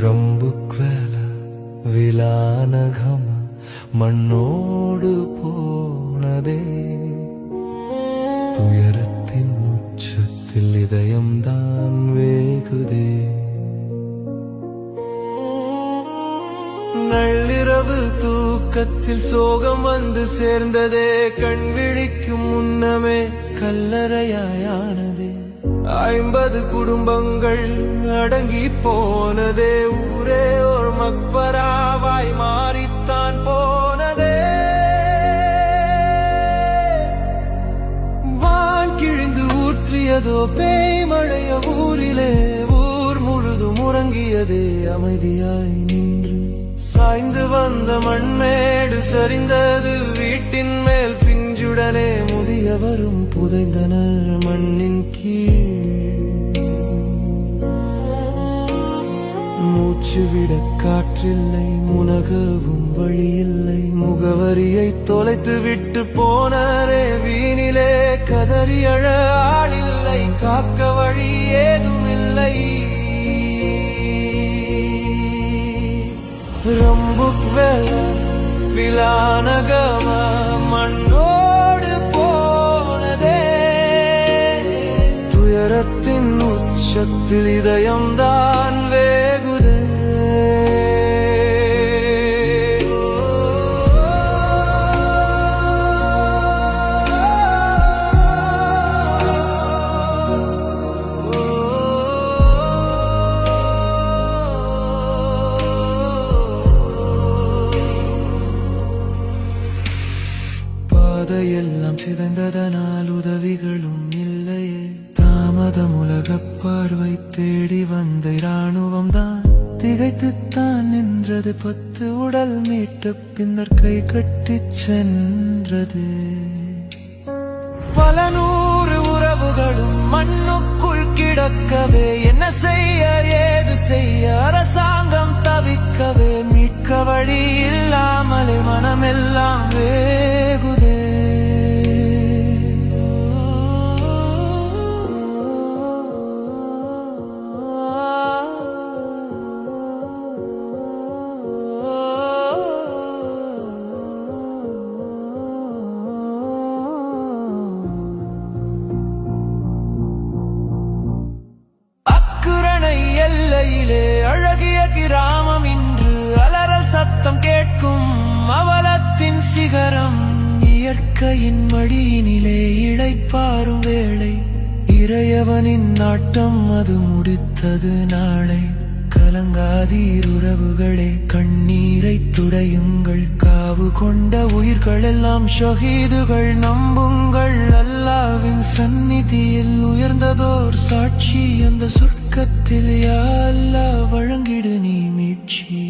ரம்புக்வேல விலானகம மண்ணோடு போனதே துயரத்தின் உச்சத்தில் இதயம்தான் வேகுதே நள்ளிரவு தூக்கத்தில் சோகம் வந்து சேர்ந்ததே கண் விழிக்கும் முன்னமே கல்லறையானதே 50 குடும்பங்கள் அடங்கி போனதே ஊரே ஒரு மக்பராவாய் மாறித்தான் போனதே வான் கிழிந்து ஊற்றியதோ பேய் மழைய ஊரிலே ஊர் முழுதும் உறங்கியதே அமைதியாய் நின்று சாய்ந்து வந்த மண்மேடு சரிந்தது வீட்டின் மேல் பிஞ்சுடனே முதியவரும் புதைந்தனர் மண்ணின் கீழ் மூச்சு விட காற்றில்லை முனகவும் வழியில்லை முகவரியை தொலைத்து விட்டு போனரே வீணிலே கதறி அழ ஆளில்லை காக்க வழி ஏதும் இல்லை ரம்புக்வேல விலானகம மண்ணோடு போனதே துயரத்தின் உச்சத்தில் இதயம்தான் வேகுதே பாதையெல்லாம் சிதைந்ததனால் உதவிகளும் இல்லையே தாமதம் உலகப் பார்வை தேடி வந்த இராணுவம் தான் திகைத்துத்தான் நின்றது 10 உடல் மீட்ட பின்னர் கை கட்டிச் சென்றது பல 100 உறவுகளும் மண்ணுக்குள் கிடக்கவே என்ன செய்ய ஏது செய்ய அரசாங்கம் தவிக்கவே மீட்க வழி இல்லாமலே மனமெல்லாம் வேகுதே எல்லையிலே அழகிய கிராமம் இன்று அலறல் சத்தம் கேட்கும் அவலத்தின் சிகரம் இயற்கையின் மடியினிலே இளைப்பாறும் வேளை இறையவனின் நாட்டம் அது முடித்தது நாளை கலங்காதீர் உறவுகளே கண்ணீரை துடையுங்கள் காவு கொண்ட உயிர்கள் எல்லாம் ஷஹீதுகள் நம்புங்கள் அல்லாஹ்வின் சந்நிதியில் உயர்ந்ததோர் சாட்சி அந்த சொர்க்கத்தில் யா அல்லாஹ் வழங்கிடு நீ மீட்சி